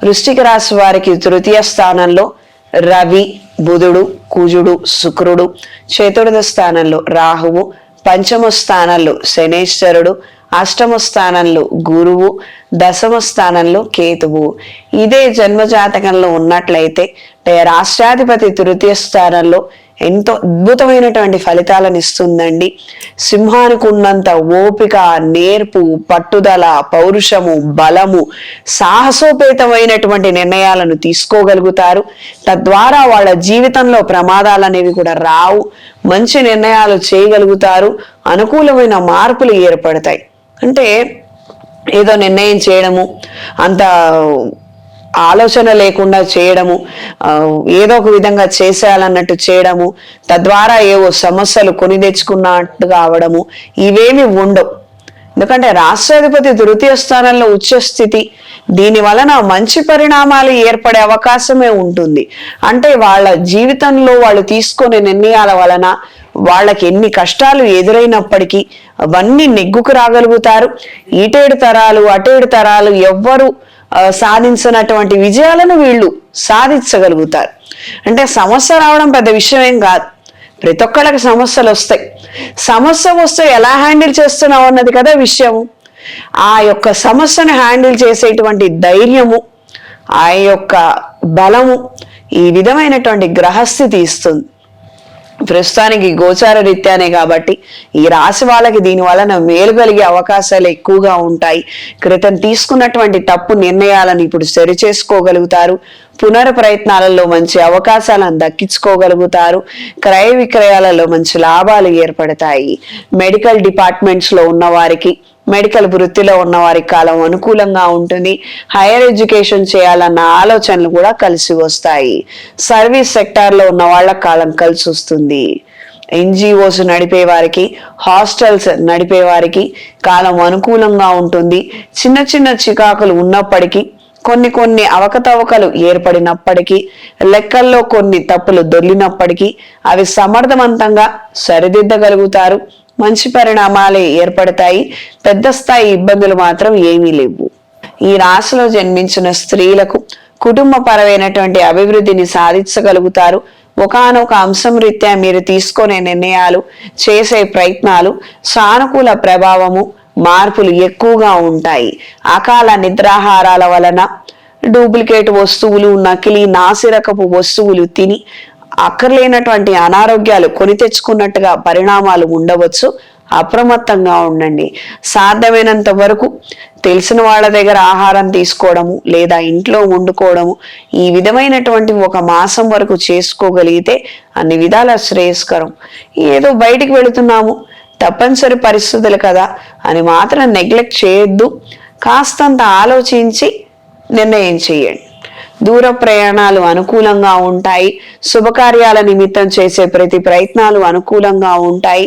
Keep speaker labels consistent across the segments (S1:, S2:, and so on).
S1: వృశ్చిక రాశి వారికి తృతీయ స్థానంలో రవి, బుధుడు, కుజుడు, శుక్రుడు, చతుర్థ స్థానంలో రాహువు, పంచమ స్థానంలో శనేశ్వరుడు, అష్టమ స్థానంలో గురువు, దశమ స్థానంలో కేతువు. ఇదే జన్మజాతకంలో ఉన్నట్లయితే రాష్ట్రాధిపతి తృతీయ స్థానంలో ఎంతో అద్భుతమైనటువంటి ఫలితాలను ఇస్తుందండి. సింహానికి ఉన్నంత ఓపిక, నేర్పు, పట్టుదల, పౌరుషము, బలము, సాహసోపేతమైనటువంటి నిర్ణయాలను తీసుకోగలుగుతారు. తద్వారా వాళ్ళ జీవితంలో ప్రమాదాలు అనేవి కూడా రావు. మంచి నిర్ణయాలు చేయగలుగుతారు. అనుకూలమైన మార్పులు ఏర్పడతాయి. అంటే ఏదో నిర్ణయం చేయడము, అంత ఆలోచన లేకుండా చేయడము, ఏదో ఒక విధంగా చేసేయాలన్నట్టు చేయడము, తద్వారా ఏవో సమస్యలు కొని తెచ్చుకున్నట్టుగా అవడము, ఇవేమి ఉండవు. ఎందుకంటే రాష్ట్రాధిపతి తృతీయ స్థానంలో ఉచ్చ స్థితి, దీని వలన మంచి పరిణామాలు ఏర్పడే అవకాశమే ఉంటుంది. అంటే వాళ్ళ జీవితంలో వాళ్ళు తీసుకునే నిర్ణయాల వలన వాళ్ళకి ఎన్ని కష్టాలు ఎదురైనప్పటికీ అవన్నీ నెగ్గుకు రాగలుగుతారు. ఇటేడు తరాలు అటేడు తరాలు ఎవ్వరు సాధించినటువంటి విజయాలను వీళ్ళు సాధించగలుగుతారు. అంటే సమస్య రావడం పెద్ద విషయం ఏం కాదు. ప్రతి ఒక్కళ్ళకి సమస్యలు వస్తాయి. సమస్య వస్తే ఎలా హ్యాండిల్ చేస్తున్నావు అన్నది కదా విషయము. ఆ యొక్క సమస్యను హ్యాండిల్ చేసేటువంటి ధైర్యము, ఆ యొక్క బలము ఈ విధమైనటువంటి గ్రహస్థితి ఇస్తుంది. ప్రస్తుతానికి గోచార రీత్యానే కాబట్టి ఈ రాశి వాళ్ళకి దీని వలన మేలు కలిగే అవకాశాలు ఎక్కువగా ఉంటాయి. క్రితం తీసుకున్నటువంటి తప్పు నిర్ణయాలను ఇప్పుడు సరి చేసుకోగలుగుతారు. పునర్ ప్రయత్నాలలో మంచి అవకాశాలను దక్కించుకోగలుగుతారు. క్రయ విక్రయాలలో మంచి లాభాలు ఏర్పడతాయి. మెడికల్ డిపార్ట్మెంట్స్ లో ఉన్న వారికి, మెడికల్ వృత్తిలో ఉన్న వారికి కాలం అనుకూలంగా ఉంటుంది. హైయర్ ఎడ్యుకేషన్ చేయాలన్న ఆలోచనలు కూడా కలిసి వస్తాయి. సర్వీస్ సెక్టార్లో ఉన్న వాళ్ళ కాలం కలిసి వస్తుంది. ఎన్జిఓస్ నడిపే వారికి, హాస్టల్స్ నడిపే వారికి కాలం అనుకూలంగా ఉంటుంది. చిన్న చిన్న చికాకులు ఉన్నప్పటికీ, కొన్ని అవకతవకలు ఏర్పడినప్పటికీ, లెక్కల్లో కొన్ని తప్పులు దొర్లినప్పటికీ అవి సమర్థవంతంగా సరిదిద్దగలుగుతారు. మంచి పరిణామాలే ఏర్పడతాయి. పెద్ద స్థాయి ఇబ్బందులు మాత్రం ఏమీ లేవు. ఈ రాశిలో జన్మించిన స్త్రీలకు కుటుంబపరమైనటువంటి అభివృద్ధిని సాధించగలుగుతారు. ఒకానొక అంశం రీత్యా మీరు తీసుకునే నిర్ణయాలు, చేసే ప్రయత్నాలు సానుకూల ప్రభావము, మార్పులు ఎక్కువగా ఉంటాయి. అకాల నిద్రాహారాల వలన డూప్లికేట్ వస్తువులు, నకిలీ నాసిరకపు వస్తువులు తిని అక్కర్లేనటువంటి అనారోగ్యాలు కొని తెచ్చుకున్నట్టుగా పరిణామాలు ఉండవచ్చు. అప్రమత్తంగా ఉండండి. సాధ్యమైనంత వరకు తెలిసిన వాళ్ళ దగ్గర ఆహారం తీసుకోవడము లేదా ఇంట్లో వండుకోవడము, ఈ విధమైనటువంటి ఒక మాసం వరకు చేసుకోగలిగితే అన్ని విధాల శ్రేయస్కరం. ఏదో బయటికి వెళుతున్నాము, తప్పనిసరి పరిస్థితులు కదా అని మాత్రం నెగ్లెక్ట్ చేయొద్దు. కాస్తంత ఆలోచించి నిర్ణయం చేయండి. దూర ప్రయాణాలు అనుకూలంగా ఉంటాయి. శుభకార్యాల నిమిత్తం చేసే ప్రతి ప్రయత్నాలు అనుకూలంగా ఉంటాయి.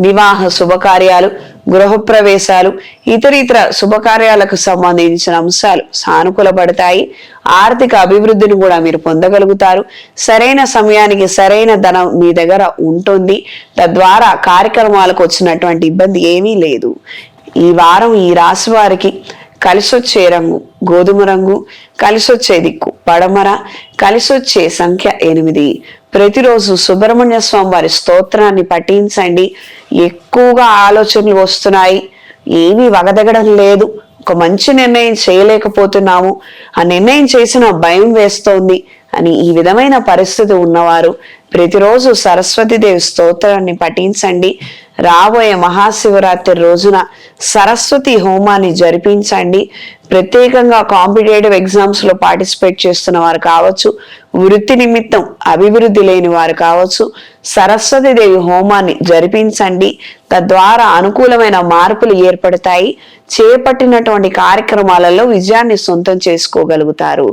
S1: వివాహ శుభకార్యాలు, గృహప్రవేశాలు, ఇతర శుభకార్యాలకు సంబంధించిన అంశాలు సానుకూలపడతాయి. ఆర్థిక అభివృద్ధిని కూడా మీరు పొందగలుగుతారు. సరైన సమయానికి సరైన ధనం మీ దగ్గర ఉంటుంది. తద్వారా కార్యక్రమాలకు వచ్చినటువంటి ఇబ్బంది ఏమీ లేదు. ఈ వారం ఈ రాశి వారికి కలిసొచ్చే రంగు గోధుమ రంగు, కలిసొచ్చే దిక్కు పడమర, కలిసొచ్చే సంఖ్య 8. ప్రతిరోజు సుబ్రహ్మణ్య స్వామి వారి స్తోత్రాన్ని పఠించండి. ఎక్కువగా ఆలోచనలు వస్తున్నాయి, ఏమీ వగదగడం లేదు, ఒక మంచి నిర్ణయం చేయలేకపోతున్నాము, ఆ నిర్ణయం చేసిన భయం వేస్తోంది అని ఈ విధమైన పరిస్థితి ఉన్నవారు ప్రతిరోజు సరస్వతీదేవి స్తోత్రాన్ని పఠించండి. రాబోయే మహాశివరాత్రి రోజున సరస్వతి హోమాన్ని జరిపించండి. ప్రత్యేకంగా కాంపిటేటివ్ ఎగ్జామ్స్ లో పార్టిసిపేట్ చేస్తున్న వారు కావచ్చు, వృత్తి నిమిత్తం అభివృద్ధి లేని వారు కావచ్చు, సరస్వతీదేవి హోమాన్ని జరిపించండి. తద్వారా అనుకూలమైన మార్పులు ఏర్పడతాయి. చేపట్టినటువంటి కార్యక్రమాలలో విజయాన్ని సొంతం చేసుకోగలుగుతారు.